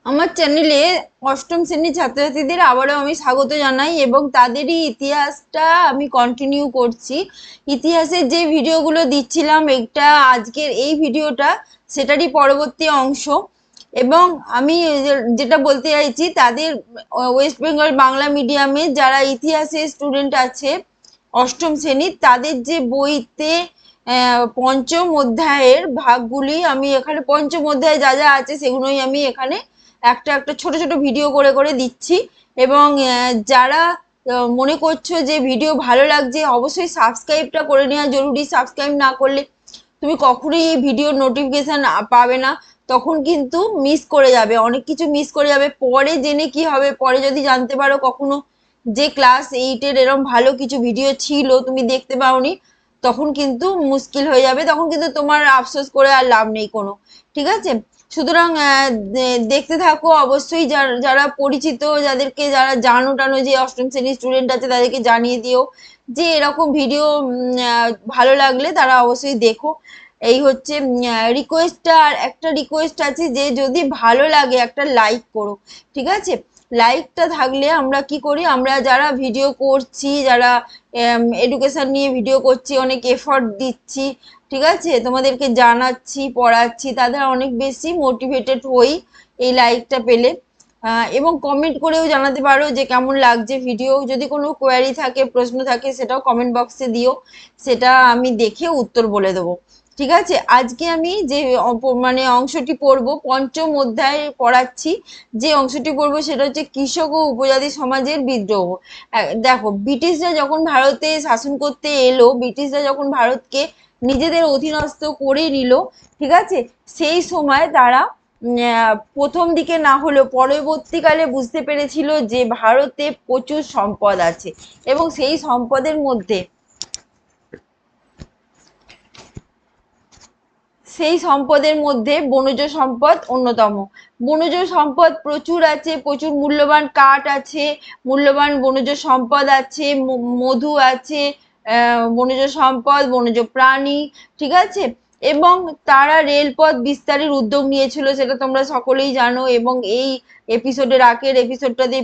আমার চ্যানেলে অষ্টম শ্রেণীর ছাত্রছাত্রীদের আবারও আমি স্বাগত জানাই এবং তাদেরই ইতিহাসটা আমি কন্টিনিউ করছি। ইতিহাসের যে ভিডিওগুলো দিচ্ছিলাম, এটা আজকের এই ভিডিওটা সেটারই পরবর্তী অংশ। এবং আমি যেটা বলতে চাইছি, তাদের ওয়েস্ট বেঙ্গল বাংলা মিডিয়ামে যারা ইতিহাসের স্টুডেন্ট আছে অষ্টম শ্রেণীর, তাদের যে বইতে পঞ্চম অধ্যায়ের ভাগগুলি আমি এখানে, পঞ্চম অধ্যায়ে যা যা আছে সেগুলোই আমি এখানে একটা একটা ছোট ছোট ভিডিও করে করে দিচ্ছি। এবং যারা মনে করছো যে ভিডিও ভালো লাগছে, অবশ্যই সাবস্ক্রাইবটা করে নেওয়া জরুরি। সাবস্ক্রাইব না করলে তুমি কখনোই এই ভিডিওর নোটিফিকেশন পাবে না, তখন কিন্তু মিস করে যাবে, অনেক কিছু মিস করে যাবে। পরে জেনে কি হবে, পরে যদি জানতে পারো কখনো যে ক্লাস এইটের এরকম ভালো কিছু ভিডিও ছিল তুমি দেখতে পাওনি, তখন কিন্তু মুশকিল হয়ে যাবে, তখন কিন্তু তোমার আফসোস করে আর লাভ নেই কোনো। ঠিক আছে? সুতরাং দেখতে থাকো অবশ্যই। যারা পরিচিত, যাদেরকে যারা জানো টানো যে অষ্টম শ্রেণীর স্টুডেন্ট আছে, তাদেরকে জানিয়ে দিও যে এরকম ভিডিও ভালো লাগলে তারা অবশ্যই দেখো। এই হচ্ছে রিকোয়েস্টটা। আর একটা রিকোয়েস্ট আছে যে যদি ভালো লাগে একটা লাইক করো। ঠিক আছে? লাইকটা থাকলে আমরা কি করি, আমরা যারা ভিডিও করছি, যারা এডুকেশন নিয়ে ভিডিও করছি, অনেক এফর্ট দিচ্ছি, ঠিক আছে, তোমাদেরকে জানাচ্ছি, পড়াচ্ছি, তাদের অনেক বেশি মোটিভেটেড হই এই লাইকটা পেলে। এবং কমেন্ট করেও জানাতে পারো যে কেমন লাগছে ভিডিও। যদি কোনো কোয়ারি থাকে, প্রশ্ন থাকে, সেটাও কমেন্ট বক্সে দিও, সেটা আমি দেখে উত্তর বলে দেবো। ঠিক আছে? আজকে আমি যে মানে অংশটি পড়বো, পঞ্চম অধ্যায় পড়াচ্ছি, যে অংশটি পড়বো সেটা হচ্ছে কৃষক ও উপজাতি সমাজের বিদ্রোহ। দেখো, ব্রিটিশরা যখন ভারতে শাসন করতে এলো, ব্রিটিশরা যখন ভারতকে নিজেদের অধীনস্থ করে নিল, ঠিক আছে, সেই সময় তারা প্রথম দিকে না হলেও পরবর্তীকালে বুঝতে পেরেছিল যে ভারতে প্রচুর সম্পদ আছে, এবং সেই সম্পদের মধ্যে বনজ সম্পদ অন্যতম। বনজ সম্পদ প্রচুর আছে, প্রচুর মূল্যবান কাঠ আছে, মূল্যবান বনজ সম্পদ আছে, মধু আছে, বনজ সম্পদ, বনজ প্রাণী, ঠিক আছে। এবং তারা রেলপথ বিস্তারের উদ্যোগ নিয়েছিল, সেটা তোমরা সকলেই জানো। এবং এই এপিসোডের আগের এপিসোডটাতে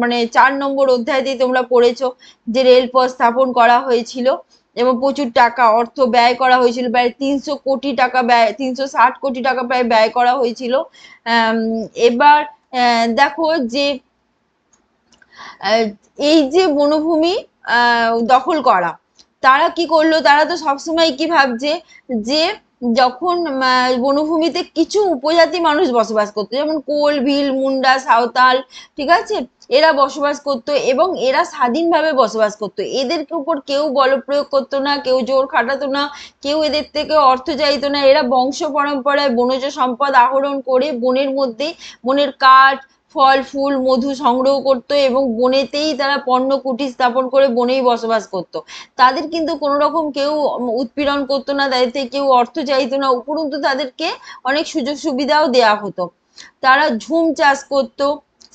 মানে 4 নম্বর অধ্যায়তেই তোমরা পড়েছো যে রেলপথ স্থাপন করা হয়েছিল এবং প্রচুর টাকা অর্থ ব্যয় করা হয়েছিল, প্রায় 300 কোটি টাকা ব্যয়, 360 কোটি টাকা প্রায় ব্যয় করা হয়েছিল। এবার দেখো যে এই যে বনভূমি দখল করা, তারা কি করলো, তারা তো সবসময় কি ভাবছে যে যখন বনভূমিতে কিছু উপজাতি মানুষ বসবাস করতো, যেমন কোল, ভিল, মুন্ডা, সাঁওতাল, ঠিক আছে, এরা বসবাস করতো এবং এরা স্বাধীনভাবে বসবাস করতো। এদের উপর কেউ বল প্রয়োগ করতো না, কেউ জোর খাটাতো না, কেউ এদের থেকে অর্থ চাইতো না। এরা বংশ পরম্পরায় বনজ সম্পদ আহরণ করে বনের মধ্যে, বনের কাঠ, ফল, ফুল, মধু সংগ্রহ করতো এবং বনেতেই তারা পণ্য কুটির স্থাপন করে বনেই বসবাস করতো। তাদের কিন্তু কোনো রকম কেউ উৎপীড়ন করতো না, তাদের থেকে কেউ অর্থ চাইতো না, উপরন্তু তাদেরকে অনেক সুযোগ সুবিধাও দেয়া হতো। তারা ঝুম চাষ করতো,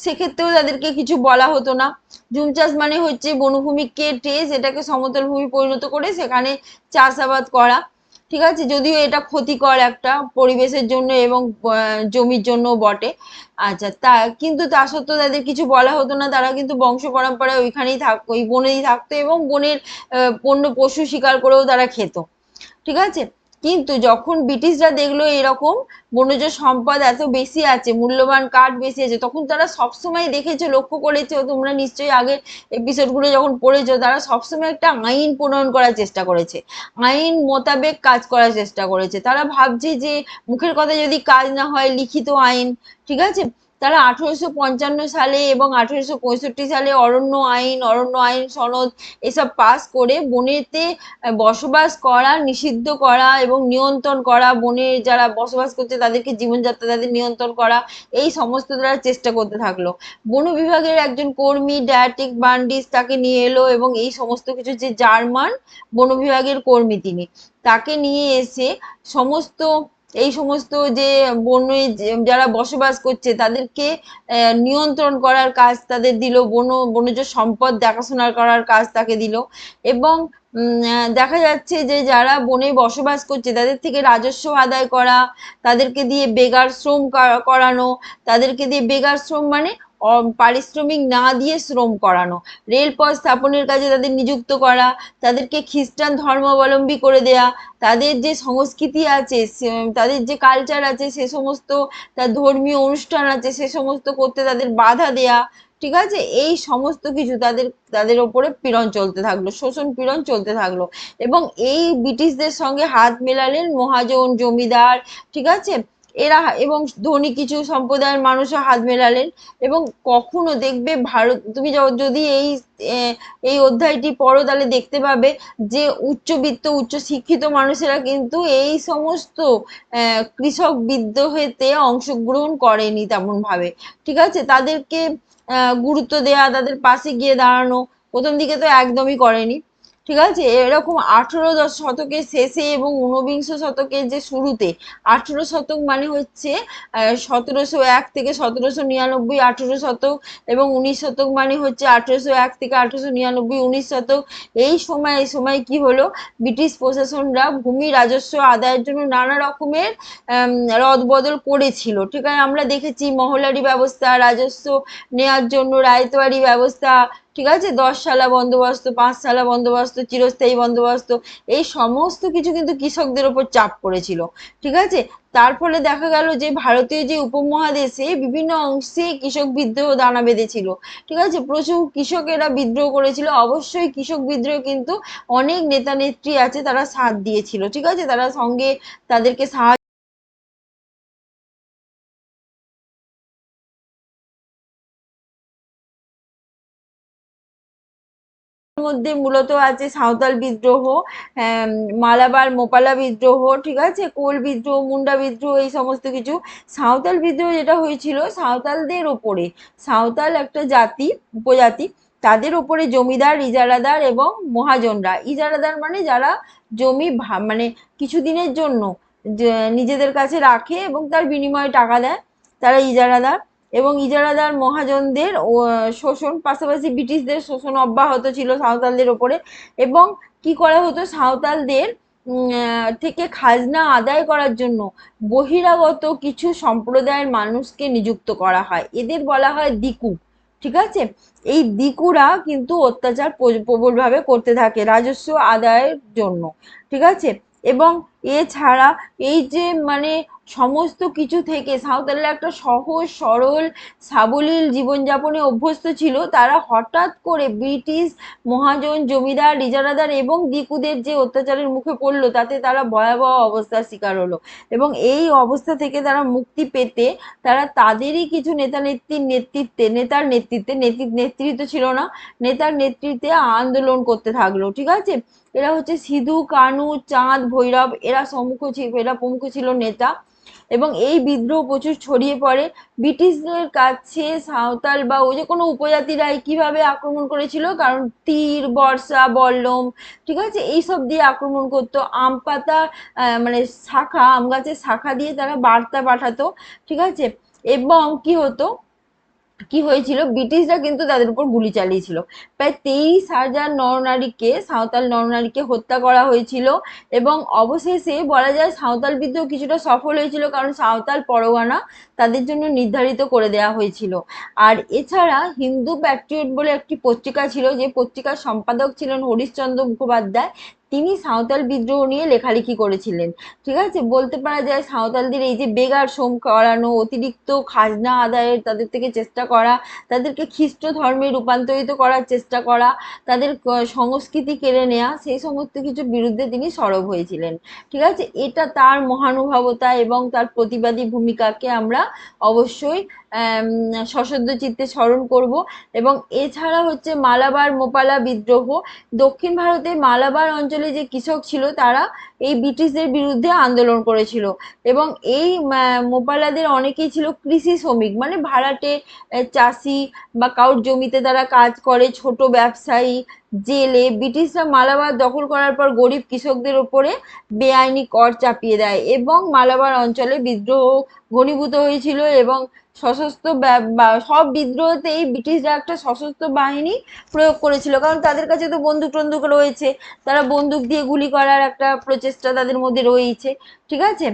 সেক্ষেত্রেও তাদেরকে কিছু বলা হতো না। ঝুম চাষ মানে হচ্ছে বনভূমি কেটে সেটাকে সমতল ভূমি পরিণত করে সেখানে চাষাবাদ করা। ঠিক আছে? যদিও এটা ক্ষতিকর একটা পরিবেশের জন্য এবং জমির জন্য বটে। আচ্ছা, কিন্তু তা সত্ত্বেও তাদের কিছু বলা হতো না, তারা কিন্তু বংশ পরম্পরায় ওইখানেই ওই বনেই থাকতো এবং বনের বন্য পশু শিকার করেও তারা খেত। ঠিক আছে? কিন্তু যখন ব্রিটিশরা দেখলো এরকম বনজ সম্পদ এত বেশি আছে, মূল্যবান কাঠ বেশি আছে, তখন তারা সবসময় দেখেছো, লক্ষ্য করেছো তোমরা নিশ্চয়ই আগের এপিসোডগুলো যখন পড়েছো, তারা সবসময় একটা আইন প্রণয়ন করার চেষ্টা করেছে, আইন মোতাবেক কাজ করার চেষ্টা করেছে। তারা ভাবছে যে মুখের কথা যদি কাজ না হয়, লিখিত আইন, ঠিক আছে। তারা 1855 সালে এবং 1865 সালে অরণ্য আইন সনদ এসব পাস করে বনেতে বসবাস করা নিষিদ্ধ করা এবং নিয়ন্ত্রণ করা, বনে যারা বসবাস করছে তাদেরকে জীবনযাত্রা তাদের নিয়ন্ত্রণ করা, এই সমস্ত তারা চেষ্টা করতে থাকলো। বন বিভাগের একজন কর্মী ড্যাটিক বার্নডিস তাকে নিয়ে এলো এবং এই সমস্ত কিছু, যে জার্মান বন বিভাগের কর্মী তিনি, তাকে নিয়ে এসে সমস্ত এই সমস্ত যে বনে যারা বসবাস করছে তাদেরকে নিয়ন্ত্রণ করার কাজ তাদের দিল, বনজ সম্পদ দেখাশোনা করার কাজ তাকে দিল। এবং দেখা যাচ্ছে যে যারা বনে বসবাস করছে তাদের থেকে রাজস্ব আদায় করা, তাদেরকে দিয়ে বেগার শ্রম করানো, তাদেরকে দিয়ে বেগার শ্রম মানে পারিশ্রমিক না দিয়ে শ্রম করানো, রেলপথ স্থাপনের কাজে তাদের নিযুক্ত করা, তাদেরকে খ্রিস্টান ধর্মাবলম্বী করে দেয়া, তাদের যে সংস্কৃতি আছে, তাদের যে কালচার আছে, সে সমস্ত তার ধর্মীয় অনুষ্ঠান আছে, সে সমস্ত করতে তাদের বাধা দেয়া, ঠিক আছে? এই সমস্ত কিছু তাদের তাদের ওপরে পীড়ন চলতে থাকলো, শোষণ পীড়ন চলতে থাকলো। এবং এই ব্রিটিশদের সঙ্গে হাত মেলালেন মহাজন, জমিদার, ঠিক আছে, এরা, এবং ধনী কিছু সম্প্রদায়ের মানুষও হাত মেলালেন। এবং কখনো দেখবে ভারত, তুমি যদি এই অধ্যায়টি পড়ো তাহলে দেখতে পাবে যে উচ্চবিত্ত উচ্চ শিক্ষিত মানুষেরা কিন্তু এই সমস্ত কৃষক বিদ্রোহেতে অংশগ্রহণ করেনি তেমন ভাবে, ঠিক আছে? তাদেরকে গুরুত্ব দেয়া, তাদের পাশে গিয়ে দাঁড়ানো প্রথম দিকে তো একদমই করেনি, ঠিক আছে? এরকম 18 শতকের শেষে এবং ঊনবিংশ শতকের যে শুরুতে, 18 শতক মানে হচ্ছে 1701 থেকে 1799, 18 শতক, এবং 19 শতক মানে হচ্ছে 1801 থেকে 1899, 19 শতক। এই সময় কি হলো, ব্রিটিশ প্রশাসনরা ভূমি রাজস্ব আদায়ের জন্য নানা রকমের রদবদল করেছিল, ঠিক আছে? আমরা দেখেছি মহলারি ব্যবস্থা, রাজস্ব নেয়ার জন্য রায়তওয়ারি ব্যবস্থা, ঠিক আছে, 10 সালা বন্দোবস্ত, 5 সালা বন্দোবস্ত, চিরস্থায়ী বন্দোবস্ত, এই সমস্ত কিছু কিন্তু কৃষকদের ওপর চাপ পড়েছিল, ঠিক আছে? তার ফলে দেখা গেল যে ভারতীয় যে উপমহাদেশে বিভিন্ন অংশে কৃষক বিদ্রোহ দানা বেঁধেছিল, ঠিক আছে? প্রচুর কৃষকেরা বিদ্রোহ করেছিল, অবশ্যই কৃষক বিদ্রোহ কিন্তু অনেক নেতা নেত্রী আছে তারা সাথ দিয়েছিল, ঠিক আছে, তারা সঙ্গে তাদেরকে সাহায্য মধ্যে মূলত আছে সাঁওতাল বিদ্রোহ, মালাবার মোপালা বিদ্রোহ, ঠিক আছে, কোল বিদ্রোহ, মুন্ডা বিদ্রোহ, এই সমস্ত কিছু। সাঁওতাল বিদ্রোহ যেটা হয়েছিল সাঁওতালদের ওপরে, সাঁওতাল একটা জাতি, উপজাতি, তাদের ওপরে জমিদার, ইজারাদার এবং মহাজনরা, ইজারাদার মানে যারা জমি মানে কিছুদিনের জন্য নিজেদের কাছে রাখে এবং তার বিনিময়ে টাকা দেয়, তারা ইজারাদার। এবং ইজারাদার মহাজনদের শোষণ, পাশাপাশি ব্রিটিশদের শোষণ অব্যাহত ছিল সাঁওতালদের ওপরে। এবং কি করা হতো, সাঁওতালদের থেকে খাজনা আদায় করার জন্য বহিরাগত কিছু সম্প্রদায়ের মানুষকে নিযুক্ত করা হয়, এদের বলা হয় দিকু, ঠিক আছে? এই দিকুরা কিন্তু অত্যাচার প্রবলভাবে করতে থাকে রাজস্ব আদায়ের জন্য, ঠিক আছে? এবং এছাড়া এই যে মানে সমস্ত কিছু থেকে সাঁওতালরা একটা সহজ সরল সাবলীল জীবনযাপনে অভ্যস্ত ছিল, তারা হঠাৎ করে ব্রিটিশ মহাজন, জমিদার, ইজারাদার এবং দিকুদের যে অত্যাচারের মুখে পড়লো তাতে তারা ভয়াবহ অবস্থার শিকার হলো। এবং এই অবস্থা থেকে তারা মুক্তি পেতে তারা তাদেরই কিছু নেতা নেত্রীর নেতৃত্বে, নেতৃত্ব ছিল না, নেতার নেতৃত্বে আন্দোলন করতে থাকলো, ঠিক আছে? এরা হচ্ছে সিধু কানু, চাঁদ ভৈরব, এরা প্রমুখ ছিল নেতা। এবং এই বিদ্রোহ প্রচুর ছড়িয়ে পড়ে ব্রিটিশদের কাছে। সাঁওতাল বা ওই যে কোনো উপজাতিরা কিভাবে আক্রমণ করেছিল, কারণ তীর, বর্ষা, বল্লম, ঠিক আছে, এইসব দিয়ে আক্রমণ করতো। আম পাতা মানে শাখা, আম গাছের শাখা দিয়ে তারা বার্তা পাঠাতো, ঠিক আছে? এবং কি হতো, কি হয়েছিল, ব্রিটিশরা কিন্তু তাদের উপর গুলি চালিয়েছিল। প্রায় 23,000 নরনারীকে, সাঁওতাল নরনারীকে হত্যা করা হয়েছিল। এবং অবশেষে বলা যায় সাঁওতাল বিদ্রোহ কিছুটা সফল হয়েছিল, কারণ সাঁওতাল পরগনা তাদের জন্য নির্ধারিত করে দেওয়া হয়েছিল। আর এছাড়া হিন্দু প্যাট্রিয়ট বলে একটি পত্রিকা ছিল, যে পত্রিকার সম্পাদক ছিলেন হরিশচন্দ্র মুখোপাধ্যায়, তিনি সাঁওতাল বিদ্রোহ নিয়ে লেখালেখি করেছিলেন, ঠিক আছে? বলতে পারা যায় সাঁওতালদের এই যে বেগার শ্রম করানো, অতিরিক্ত খাজনা আদায়ের তাদের থেকে চেষ্টা করা, তাদেরকে খ্রিস্ট ধর্মে রূপান্তরিত করার চেষ্টা করা, তাদের সংস্কৃতি কেড়ে নেওয়া, সেই সমস্ত কিছুর বিরুদ্ধে তিনি সরব হয়েছিলেন, ঠিক আছে? এটা তার মহানুভবতা এবং তার প্রতিবাদী ভূমিকাকে আমরা অবশ্যই সশ্রদ্ধ চিত্তে স্মরণ করব। এবং এছাড়া হচ্ছে মালাবার মোপালা বিদ্রোহ, দক্ষিণ ভারতে মালাবার অঞ্চলে যে কৃষক ছিল তারা এই ব্রিটিশদের বিরুদ্ধে আন্দোলন করেছিল। এবং এই মোপালাদের অনেকেই ছিল কৃষি শ্রমিক, মানে ভাড়াটে, চাষি বা কারোর জমিতে তারা কাজ করে, ছোট ব্যবসায়ী। জেলে ব্রিটিশরা মালাবার দখল করার পর গরিব কৃষকদের ওপরে বেআইনি কর চাপিয়ে দেয় এবং মালাবার অঞ্চলে বিদ্রোহ ঘনীভূত হয়েছিল। এবং সশস্ত্র সব বিদ্রোহতে এই ব্রিটিশরা একটা সশস্ত্র বাহিনী প্রয়োগ করেছিল, কারণ তাদের কাছে তো বন্দুক টন্দুক রয়েছে, তারা বন্দুক দিয়ে গুলি করার একটা প্রচেষ্টা তাদের মধ্যে রয়েছে। ঠিক আছে।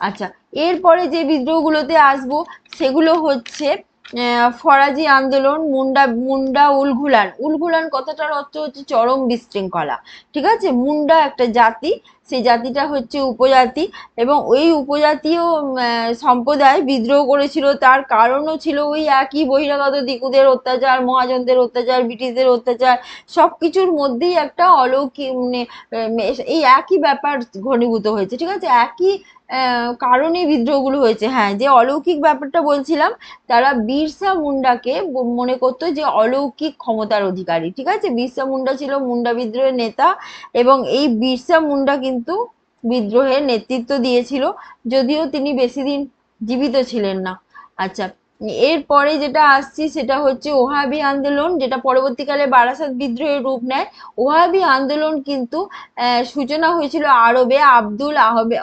আচ্ছা, এরপরে যে বিদ্রোহগুলোতে আসবো সেগুলো হচ্ছে ফরাজি আন্দোলন, মুন্ডা মুন্ডা উলঘুলান। উলঘুলান কথাটার অর্থ হচ্ছে চরম বিশৃঙ্খলা। ঠিক আছে। মুন্ডা একটা জাতি, সেই জাতিটা হচ্ছে উপজাতি, এবং ওই উপজাতীয় সম্প্রদায় বিদ্রোহ করেছিল। তার কারণও ছিল ওই একই বহিরাগত দিকুদের অত্যাচার, মহাজনদের অত্যাচার, ব্রিটিশদের অত্যাচার, সব কিছুর মধ্যেই একটা অলৌকিক মানে এই একই ব্যাপার ঘনীভূত হয়েছে। ঠিক আছে। একই কারণে বিদ্রোহগুলো হয়েছে। হ্যাঁ, যে অলৌকিক ব্যাপারটা বলছিলাম, তারা বিরসা মুন্ডাকে মনে করতো যে অলৌকিক ক্ষমতার অধিকারী। ঠিক আছে। বিরসা মুন্ডা ছিল মুন্ডা বিদ্রোহের নেতা, এবং এই বিরসা মুন্ডা কিন্তু বিদ্রোহের নেতৃত্ব দিয়েছিল, যদিও তিনি বেশি দিন জীবিত ছিলেন না। আচ্ছা, এরপরে যেটা আসছি সেটা হচ্ছে ওহাবি আন্দোলন, যেটা পরবর্তীকালে বারাসাত বিদ্রোহের রূপ নেয়। ওহাবি আন্দোলন কিন্তু সূচনা হয়েছিল আরবে আব্দুল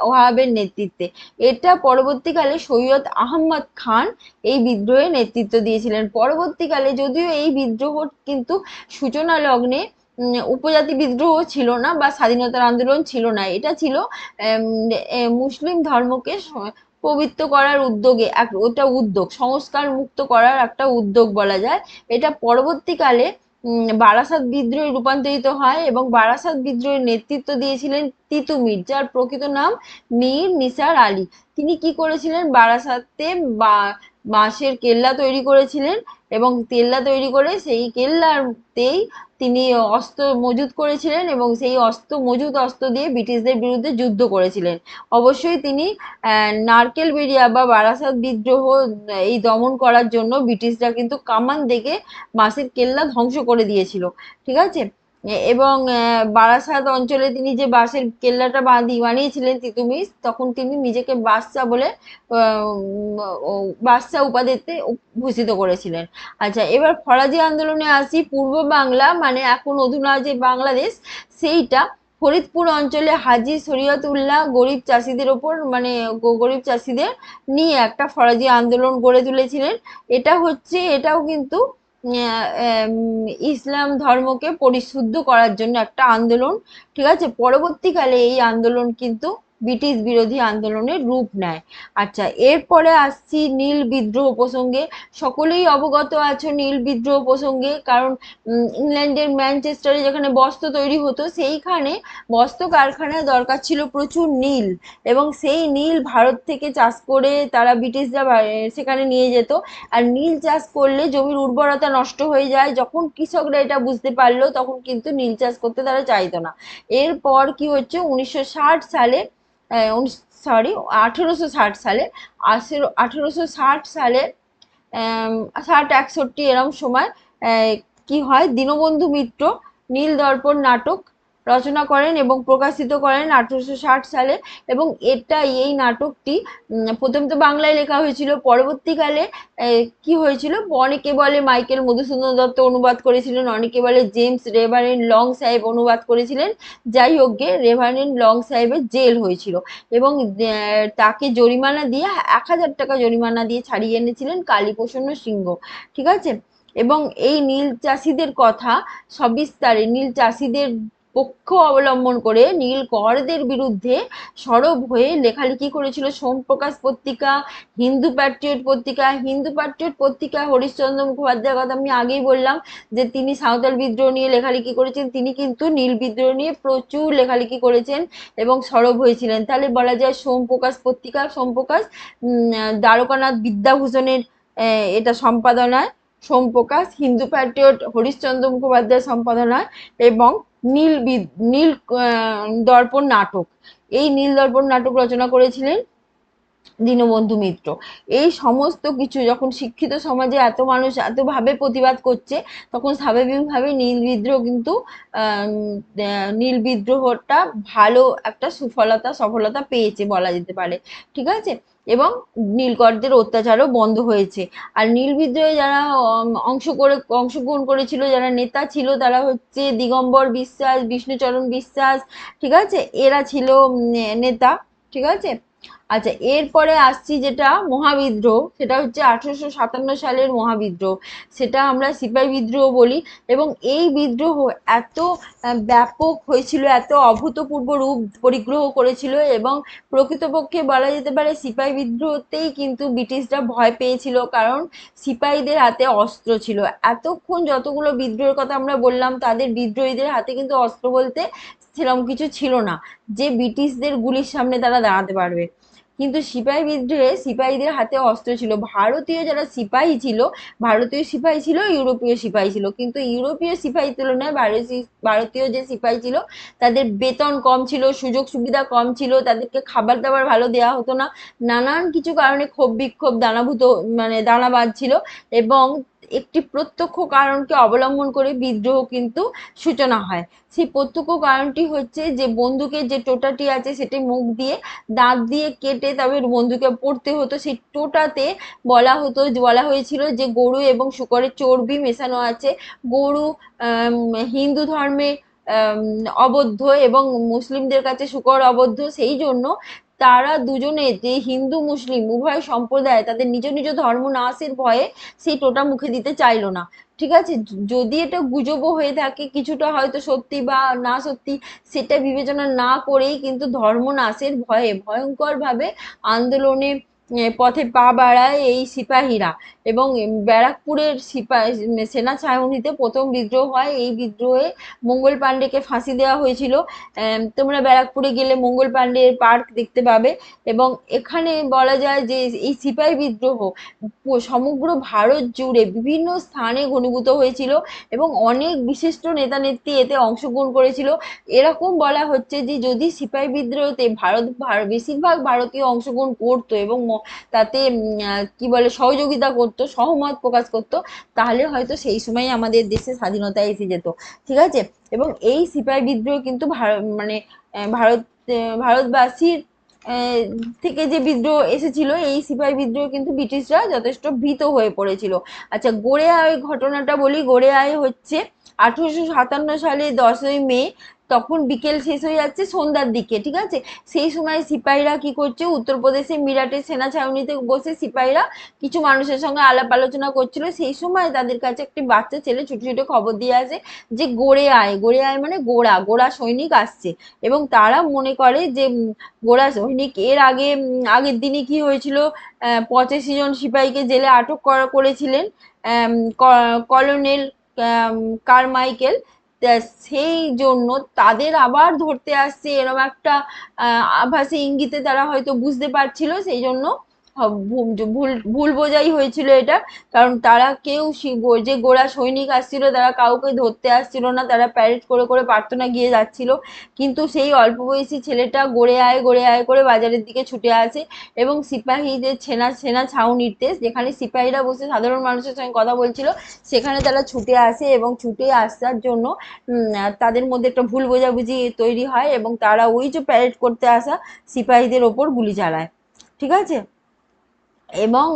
ওহাবের নেতৃত্বে। এটা পরবর্তীকালে সৈয়দ আহমদ খান এই বিদ্রোহের নেতৃত্ব দিয়েছিলেন। পরবর্তীকালে যদিও এই বিদ্রোহ কিন্তু সূচনা লগ্নে উপজাতি বিদ্রোহ ছিল না বা স্বাধীনতার আন্দোলন ছিল না, এটা ছিল মুসলিম ধর্মকে পবিত্র করার উদ্যোগে ওটা উদ্যোগ, সংস্কার মুক্ত করার একটা উদ্যোগ বলা যায়। এটা পরবর্তীকালে বারাসাত বিদ্রোহে রূপান্তরিত হয়, এবং বারাসাত বিদ্রোহের নেতৃত্ব দিয়েছিলেন তিতুমির, যার প্রকৃত নাম মীর নিসার আলী। তিনি কি করেছিলেন, বারাসাতে বাঁশের কেল্লা তৈরি করেছিলেন, এবং কেল্লা তৈরি করে সেই কেল্লাতেই তিনি অস্ত্র মজুত করেছিলেন, এবং সেই অস্ত্র দিয়ে ব্রিটিশদের বিরুদ্ধে যুদ্ধ করেছিলেন। অবশ্যই তিনি নারকেল বেরিয়া বা বারাসাত বিদ্রোহ এই দমন করার জন্য ব্রিটিশরা কিন্তু কামান দেখে বাঁশের কেল্লা ধ্বংস করে দিয়েছিল। ঠিক আছে। এবং বারাসাত অঞ্চলে তিনি যে বাঁশের কেল্লাটা বানিয়েছিলেন তিতুমির, তখন তিনি নিজেকে বাদশাহ বলে বাদশাহ উপাধিতে ভূষিত করেছিলেন। আচ্ছা, এবার ফরাজি আন্দোলনে আসি। পূর্ব বাংলা, মানে এখন অধুনা যে বাংলাদেশ, সেইটা ফরিদপুর অঞ্চলে হাজী শরীয়তুল্লাহ গরিব চাষিদের ওপর, মানে গরিব চাষিদের নিয়ে একটা ফরাজি আন্দোলন গড়ে তুলেছিলেন। এটাও কিন্তু ইসলাম ধর্মকে পরিশুদ্ধ করার জন্য একটা আন্দোলন। ঠিক আছে। পরবর্তীকালে এই আন্দোলন কিন্তু ব্রিটিশ বিরোধী আন্দোলনের রূপ নেয়। আচ্ছা, এরপরে আসছি নীল বিদ্রোহ প্রসঙ্গে। সকলেই অবগত আছো নীল বিদ্রোহ প্রসঙ্গে, কারণ ইংল্যান্ডের ম্যানচেস্টারে যেখানে বস্ত্র তৈরি হতো, সেইখানে বস্ত্র কারখানায় দরকার ছিল প্রচুর নীল, এবং সেই নীল ভারত থেকে চাষ করে তারা ব্রিটিশরা সেখানে নিয়ে যেত। আর নীল চাষ করলে জমির উর্বরতা নষ্ট হয়ে যায়। যখন কৃষকরা এটা বুঝতে পারলো, তখন কিন্তু নীল চাষ করতে তারা চাইতো না। এরপর কি হচ্ছে, 1960 সালে, সরি 1860 সালে, 1860 সালে 60-61 এরম সময় কি হয়, দীনবন্ধু মিত্র নীল দর্পণ নাটক রচনা করেন এবং প্রকাশিত করেন 1860 সালে। এবং এই নাটকটি প্রথম তো বাংলায় লেখা হয়েছিল, পরবর্তীকালে কি হয়েছিল, অনেকে বলে মাইকেল মধুসূদন দত্ত অনুবাদ করেছিলেন, অনেকে বলে জেমস রেভারেন্ড লং সাহেব অনুবাদ করেছিলেন। যাই হোক গে, রেভারেন্ড লং সাহেবের জেল হয়েছিল, এবং তাকে জরিমানা দিয়ে 1000 টাকা জরিমানা দিয়ে ছাড়িয়ে এনেছিলেন কালীপ্রসন্ন সিংহ। ঠিক আছে। এবং এই নীল চাষিদের কথা সবিস্তারে, নীল চাষিদের পক্ষ অবলম্বন করে নীল করদের বিরুদ্ধে সরব হয়ে লেখালেখি করেছিল সোমপ্রকাশ পত্রিকা, হিন্দু প্যাট্রিয়ট পত্রিকা। হিন্দু প্যাট্রিয়ট পত্রিকা হরিশ্চন্দ্র মুখোপাধ্যায়ের কথা আমি আগেই বললাম, যে তিনি সাঁওতাল বিদ্রোহ নিয়ে লেখালেখি করেছেন। তিনি কিন্তু নীল বিদ্রোহ নিয়ে প্রচুর লেখালেখি করেছেন এবং সরব হয়েছিলেন। তাহলে বলা যায় সোমপ্রকাশ পত্রিকা, সোমপ্রকাশ দ্বারকানাথ বিদ্যাভূষণের এটা সম্পাদনায় সোমপ্রকাশ, হিন্দু প্যাট্রিয়ট হরিশ্চন্দ্র মুখোপাধ্যায়ের সম্পাদনায়, এবং নীল দর্পণ নাটক, এই নীল দর্পণ নাটক রচনা করেছিলেন দীনবন্ধু মিত্র। এই সমস্ত কিছু যখন শিক্ষিত সমাজে এত মানুষ এতভাবে প্রতিবাদ করছে, তখন স্বাভাবিকভাবে নীল বিদ্রোহ কিন্তু নীল বিদ্রোহটা ভালো একটা সফলতা পেয়েছে বলা যেতে পারে, ঠিক আছে। এবং নীলকরদের অত্যাচারও বন্ধ হয়েছে। আর নীল বিদ্রোহে যারা অংশগ্রহণ করেছিল, যারা নেতা ছিল, তারা হচ্ছে দিগম্বর বিশ্বাস, বিষ্ণুচরণ বিশ্বাস, ঠিক আছে, এরা ছিল নেতা, ঠিক আছে। আচ্ছা, এরপরে আসছি যেটা মহাবিদ্রোহ, সেটা হচ্ছে 1857 সালের মহাবিদ্রোহ। সেটা আমরা সিপাহী বিদ্রোহ বলি। এবং এই বিদ্রোহ এত ব্যাপক হয়েছিল, এত অভূতপূর্ব রূপ পরিগ্রহ করেছিল, এবং প্রকৃতপক্ষে বলা যেতে পারে সিপাহী বিদ্রোহতেই কিন্তু ব্রিটিশরা ভয় পেয়েছিল, কারণ সিপাহীদের হাতে অস্ত্র ছিল। এতক্ষণ যতগুলো বিদ্রোহের কথা আমরা বললাম, তাদের বিদ্রোহীদের হাতে কিন্তু অস্ত্র বলতে সেরকম কিছু ছিল না যে ব্রিটিশদের গুলির সামনে তারা দাঁড়াতে পারবে। কিন্তু সিপাহী বিদ্রোহে সিপাহীদের হাতে অস্ত্র ছিল। ভারতীয় যারা সিপাহী ছিল, ভারতীয় সিপাহী ছিল, ইউরোপীয় সিপাহী ছিল, কিন্তু ইউরোপীয় সিপাহীর তুলনায় ভারতীয় যে সিপাহী ছিল তাদের বেতন কম ছিল, সুযোগ সুবিধা কম ছিল, তাদেরকে খাবার দাবার ভালো দেওয়া হতো না, নানান কিছু কারণে ক্ষোভ বিক্ষোভ দানা বাঁধছিল। এবং একটি প্রত্যক্ষ কারণকে অবলম্বন করে বিদ্রোহ কিন্তু সূচনা হয়। সেই প্রত্যক্ষ কারণটি হচ্ছে যে বন্দুকের যে টোটাটি আছে সেটি মুখ দিয়ে দাঁত দিয়ে কেটে তবে বন্দুকে পড়তে হতো। সেই টোটাতে বলা হয়েছিল যে গরু এবং শূকরের চর্বি মেশানো আছে। গরু হিন্দু ধর্মে আম, অবদ্ধ এবং মুসলিমদের কাছে শূকর অবদ্ধ, সেই জন্য তারা দুজনে, যে হিন্দু মুসলিম উভয় সম্প্রদায়, তাদের নিজ নিজ ধর্ম নাশের ভয়ে সেই টোটা মুখে দিতে চাইলো না, ঠিক আছে। যদি এটা গুজবও হয়ে থাকে, কিছুটা হয়তো সত্যি বা না সত্যি, সেটা বিবেচনা না করেই কিন্তু ধর্ম নাশের ভয়ে ভয়ঙ্কর ভাবে আন্দোলনে পথে পা বাড়ায় এই সিপাহীরা। এবং ব্যারাকপুরের সেনা ছাউনিতে প্রথম বিদ্রোহ হয়। এই বিদ্রোহে মঙ্গল পাণ্ডেকে ফাঁসি দেওয়া হয়েছিল। তোমরা ব্যারাকপুরে গেলে মঙ্গল পাণ্ডের পার্ক দেখতে পাবে। এবং এখানে বলা যায় যে এই সিপাহী বিদ্রোহ সমগ্র ভারত জুড়ে বিভিন্ন স্থানে ঘনীভূত হয়েছিল, এবং অনেক বিশিষ্ট নেতা নেত্রী এতে অংশগ্রহণ করেছিল। এরকম বলা হচ্ছে যে যদি সিপাহী বিদ্রোহতে বেশিরভাগ ভারতীয় অংশগ্রহণ করতো এবং তাতে কি বলে সহযোগিতা করতো, সহমত প্রকাশ করতো, তাহলে হয়তো সেই সময় আমাদের দেশে স্বাধীনতা এসে যেত, ঠিক আছে। এবং এই সিপাহী বিদ্রোহ কিন্তু মানে ভারতবাসীর থেকে যে বিদ্রোহ এসেছিল, এই সিপাহী বিদ্রোহ কিন্তু ব্রিটিশরা যথেষ্ট ভীত হয়ে পড়েছিল। আচ্ছা, গড়ে আয় ঘটনাটা বলি। গড়ে আয় হচ্ছে 1857 সালে 10ই মে। তখন বিকেল শেষ হয়ে যাচ্ছে সন্ধ্যার দিকে, ঠিক আছে। সেই সময় সিপাহীরা কি করছে, উত্তরপ্রদেশের মিরাটের সেনা ছাউনিতে বসে সিপাহীরা কিছু মানুষের সঙ্গে আলাপ আলোচনা করছিল। সেই সময় তাদের কাছে একটি বাচ্চা ছেলে ছুটে ছুটে খবর দিয়ে আসে যে গড়ে আয় মানে গোড়া গোড়া সৈনিক আসছে। এবং তারা মনে করে যে গোড়া সৈনিক, এর আগে আগের দিনে কি হয়েছিল, 85 জন সিপাহীকে জেলে আটক করেছিলেন কলোনেল কারমাইকেল। সেই জন্য তাদের আবার ধরতে আসছে, এরকম একটা আভাসী ইঙ্গিতে তারা হয়তো বুঝতে পারছিল। সেই জন্য ভুল ভুল বোঝাই হয়েছিল এটা। কারণ তারা কেউ যে গোড়া সৈনিক আসছিল তারা কাউকে ধরতে আসছিল না, তারা প্যারেড করে করে প্রার্থনা গিয়ে যাচ্ছিল। কিন্তু সেই অল্প বয়সী ছেলেটা গড়ে আয় করে বাজারের দিকে ছুটে আসে, এবং সিপাহীদের সেনা ছাউনিতে, যেখানে সিপাহীরা বসে সাধারণ মানুষের সঙ্গে কথা বলছিল, সেখানে তারা ছুটে আসে। এবং ছুটে আসার জন্য তাদের মধ্যে একটা ভুল বোঝাবুঝি তৈরি হয়, এবং তারা ওই যে প্যারেড করতে আসা সিপাহীদের ওপর গুলি চালায়, ঠিক আছে। এবং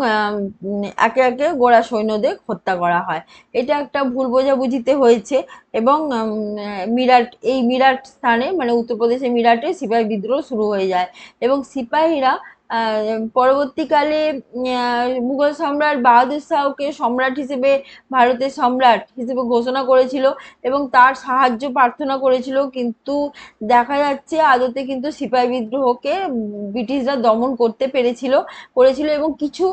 একে একে গোঁড়া সৈন্যদের হত্যা করা হয়। এটা একটা ভুল বোঝাবুঝিতে হয়েছে। এবং মিরাট স্থানে, মানে উত্তরপ্রদেশের মিরাটে সিপাহী বিদ্রোহ শুরু হয়ে যায়। এবং সিপাহীরা পরবর্তীকালে মুঘল সম্রাট বাহাদুর শাহকে সম্রাট হিসেবে, ভারতের সম্রাট হিসেবে ঘোষণা করেছিল এবং তার সাহায্য প্রার্থনা করেছিল। কিন্তু দেখা যাচ্ছে আদতে কিন্তু সিপাহী বিদ্রোহকে ব্রিটিশরা দমন করতে করেছিল। এবং কিছু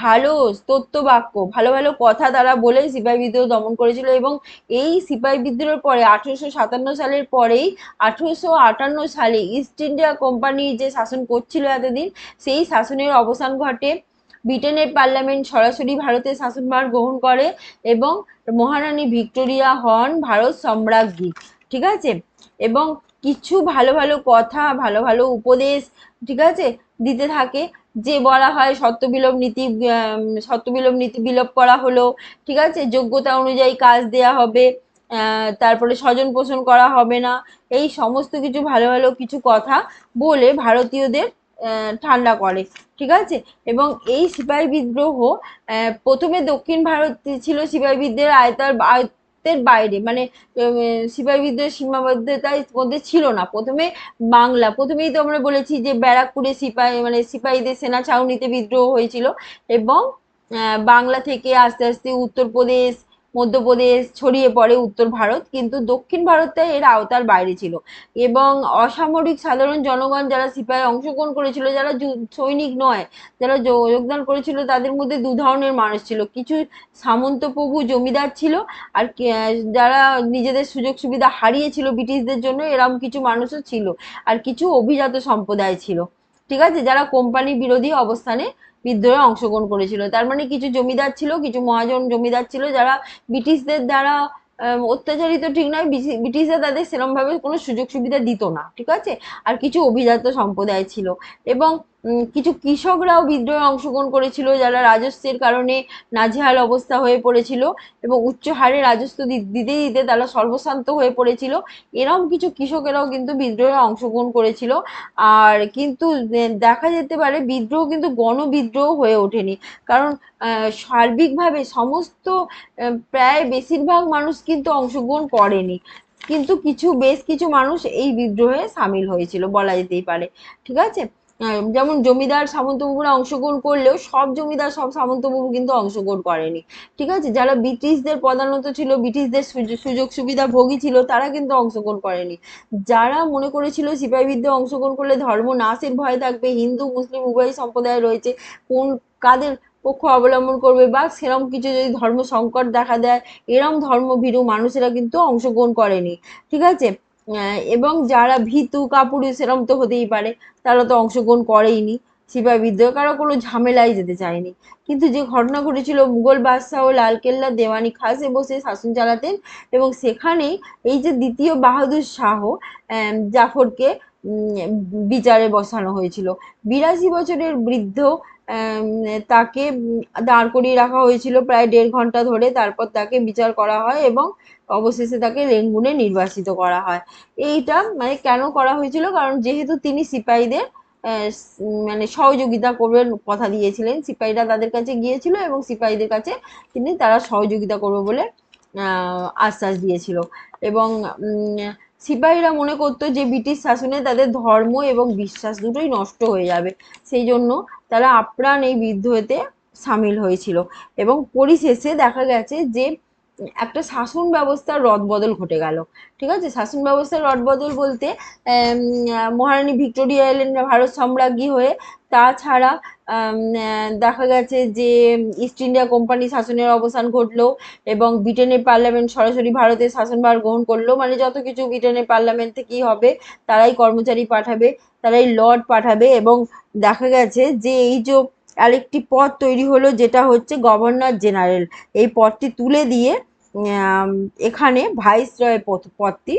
ভালো স্তোত্রবাক্য, ভালো ভালো কথা তারা বলে সিপাহী বিদ্রোহ দমন করেছিল। এবং এই সিপাহী বিদ্রোহের পরে 1857 সালের পরেই 1858 সালে ইস্ট ইন্ডিয়া কোম্পানি যে শাসন করছিল এতদিন, সেই শাসনের অবসান ঘটে। ব্রিটেনের পার্লামেন্ট সরাসরি ভারতের শাসনভার গ্রহণ করে, এবং মহারানী ভিক্টোরিয়া হন ভারত সম্রাজ্ঞী, ঠিক আছে। এবং কিছু ভালো ভালো কথা, ভালো ভালো উপদেশ, ঠিক আছে, দিতে থাকে, যে বলা হয় সত্য বিলোপ নীতি বিলোপ করা হলো, ঠিক আছে, যোগ্যতা অনুযায়ী কাজ দেয়া হবে, তারপরে স্বজন পোষণ করা হবে না, এই সমস্ত কিছু ভালো ভালো কিছু কথা বলে ভারতীয়দের ঠান্ডা করে, ঠিক আছে। এবং এই সিপাহী বিদ্রোহ প্রথমে দক্ষিণ ভারত ছিল সিপাহী বিদ্রোহের আয়ত্তের বাইরে, মানে সিপাহী বিদ্রোহের সীমাবদ্ধতার মধ্যে ছিল না। প্রথমে প্রথমেই তো আমরা বলেছি যে ব্যারাকপুরে সিপাহীদের সেনা ছাউনিতে বিদ্রোহ হয়েছিল, এবং বাংলা থেকে আস্তে আস্তে উত্তরপ্রদেশ, মধ্যপ্রদেশ ছড়িয়ে পড়ে উত্তর ভারত, কিন্তু দক্ষিণ ভারতটা এর আওতার বাইরে ছিল। এবং অসামরিক সাধারণ জনগণ যারা সিপাহী অংশগ্রহণ করেছিল, যারা সৈনিক নয়, যারা যোগদান করেছিল, তাদের মধ্যে দু ধরনের মানুষ ছিল। কিছু সামন্তপ্রভু জমিদার ছিল, আর যারা নিজেদের সুযোগ সুবিধা হারিয়েছিল ব্রিটিশদের জন্য, এরকম কিছু মানুষও ছিল। আর কিছু অভিজাত সম্প্রদায় ছিল, ঠিক আছে, যারা কোম্পানি বিরোধী অবস্থানে বিদ্রোহে অংশগ্রহণ করেছিল। তার মানে কিছু জমিদার ছিল, কিছু মহাজন জমিদার ছিল, যারা ব্রিটিশদের দ্বারা অত্যাচারিত ঠিক নয়, ব্রিটিশরা তাদের সেরকম ভাবে কোনো সুযোগ সুবিধা দিত না, ঠিক আছে। আর কিছু অভিজাত সম্প্রদায় ছিল, এবং কিছু কৃষকরাও বিদ্রোহে অংশগ্রহণ করেছিল, যারা রাজস্বের কারণে নাজেহাল অবস্থা হয়ে পড়েছিল, এবং উচ্চ হারে রাজস্ব দিতে দিতে তারা সর্বশান্ত হয়ে পড়েছিল। এরকম কিছু কৃষকেরাও কিন্তু বিদ্রোহে অংশগ্রহণ করেছিল। আর কিন্তু দেখা যেতে পারে বিদ্রোহ কিন্তু গণবিদ্রোহ হয়ে ওঠেনি, কারণ সার্বিকভাবে সমস্ত প্রায় বেশিরভাগ মানুষ কিন্তু অংশগ্রহণ করেনি, কিন্তু বেশ কিছু মানুষ এই বিদ্রোহে সামিল হয়েছিল বলা যেতেই পারে, ঠিক আছে। যেমন জমিদার সামন্তবাবুরা অংশগ্রহণ করলেও সব জমিদার সব সামন্তবাবু কিন্তু অংশগ্রহণ করেনি, ঠিক আছে। যারা ব্রিটিশদের প্রধানত ছিল, ব্রিটিশদের সুযোগ সুবিধা ভোগী ছিল, তারা কিন্তু অংশগ্রহণ করেনি। যারা মনে করেছিল সিপাহী বিদ্রোহে অংশগ্রহণ করলে ধর্ম নাশের ভয় থাকবে, হিন্দু মুসলিম উভয় সম্প্রদায় রয়েছে, কাদের পক্ষ অবলম্বন করবে, বা সেরম কিছু যদি ধর্ম সংকট দেখা দেয়, এরম ধর্মভীরু মানুষেরা কিন্তু অংশগ্রহণ করেনি, ঠিক আছে। এবং যারা ভীতু কাপুরুষ সেরম তো হতেই পারে, তারা তো অংশগ্রহণ করেইনি সিপাহী বিদ্রোহে, কারো কোনো ঝামেলাই যেতে চায়নি। কিন্তু যে ঘটনা ঘটেছিল, মুঘল বাদশাহ ও লালকেল্লা দেওয়ানি খাসে বসে শাসন চালাতেন, এবং সেখানেই এই যে দ্বিতীয় বাহাদুর শাহ জাফরকে বিচারে বসানো হয়েছিল। 82 বছরের বৃদ্ধ তাকে দাঁড় করিয়ে রাখা হয়েছিল প্রায় 1.5 ঘন্টা ধরে। তারপর তাকে বিচার করা হয়, এবং অবশেষে তাকে রেঙ্গুনে নির্বাসিত করা হয়। এইটা মানে কেন করা হয়েছিল, কারণ যেহেতু তিনি সিপাহীদের মানে সহযোগিতা করবেন কথা দিয়েছিলেন, সিপাহীরা তাদের কাছে গিয়েছিল, এবং সিপাহীদের কাছে তারা সহযোগিতা করবে বলে আশ্বাস দিয়েছিল। এবং সিপাহীরা মনে করতো যে ব্রিটিশ শাসনে তাদের ধর্ম এবং বিশ্বাস দুটোই নষ্ট হয়ে যাবে, সেই জন্য তারা আপ্রাণ এই বিদ্রোহেতে সামিল হয়েছিল। এবং পরিশেষে দেখা গেছে যে একটা শাসন ব্যবস্থার রদবদল ঘটে গেল, ঠিক আছে। শাসন ব্যবস্থার রদবদল বলতে মহারানী ভিক্টোরিয়া এলেন ভারত সম্রাজ্ঞী হয়ে। তাছাড়া দেখা গেছে যে ইস্ট ইন্ডিয়া কোম্পানি শাসনের অবসান ঘটলো, এবং ব্রিটেনের পার্লামেন্ট সরাসরি ভারতের শাসনভার গ্রহণ করলো। মানে যত কিছু ব্রিটেনের পার্লামেন্ট থেকেই হবে, তারাই কর্মচারী পাঠাবে, তারাই লর্ড পাঠাবে। এবং দেখা গেছে যে এই যে আরেকটি পদ তৈরি হলো, যেটা হচ্ছে গভর্নর জেনারেল, এই পদটি তুলে দিয়ে এখানে ভাইসরয় পদটি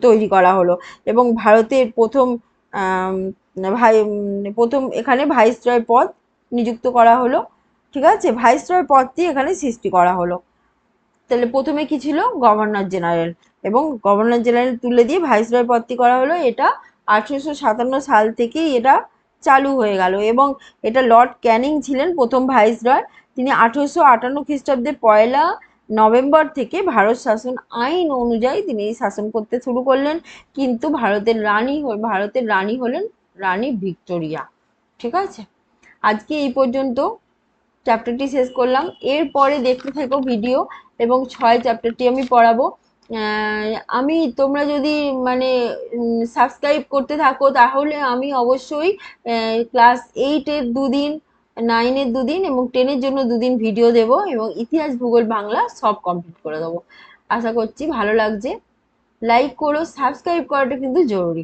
তৈরি করা হলো, এবং ভারতের প্রথম এখানে ভাইসরয় পদ নিযুক্ত করা হলো, ঠিক আছে। ভাইসরয় পদটি এখানে সৃষ্টি করা হলো। তাহলে প্রথমে কি ছিল, গভর্নর জেনারেল, এবং গভর্নর জেনারেল তুলে দিয়ে ভাইসরয় পদটি করা হলো। এটা 1857 সাল থেকেই এটা চালু হয়ে গেল, এবং এটা লর্ড ক্যানিং ছিলেন প্রথম ভাইসরয়। তিনি 1858 খ্রিস্টাব্দে 1 নভেম্বর থেকে ভারত শাসন আইন অনুযায়ী তিনি শাসন করতে শুরু করলেন। কিন্তু ভারতের রানী হলেন রানী ভিক্টোরিয়া, ঠিক আছে। আজকে এই পর্যন্ত চ্যাপ্টারটি শেষ করলাম। এরপরে দেখতে থাকো ভিডিও, এবং 6 চ্যাপ্টারটি আমি পড়াবো। তোমরা যদি মানে সাবস্ক্রাইব করতে থাকো, তাহলে আমি অবশ্যই ক্লাস 8-এর 2 দিন, 9-এর 2 দিন, এবং 10-এর জন্য 2 দিন ভিডিও দেবো, এবং ইতিহাস ভূগোল বাংলা সব কমপ্লিট করে দেবো। আশা করছি ভালো লাগছে। লাইক করো, সাবস্ক্রাইব করাটা কিন্তু জরুরি।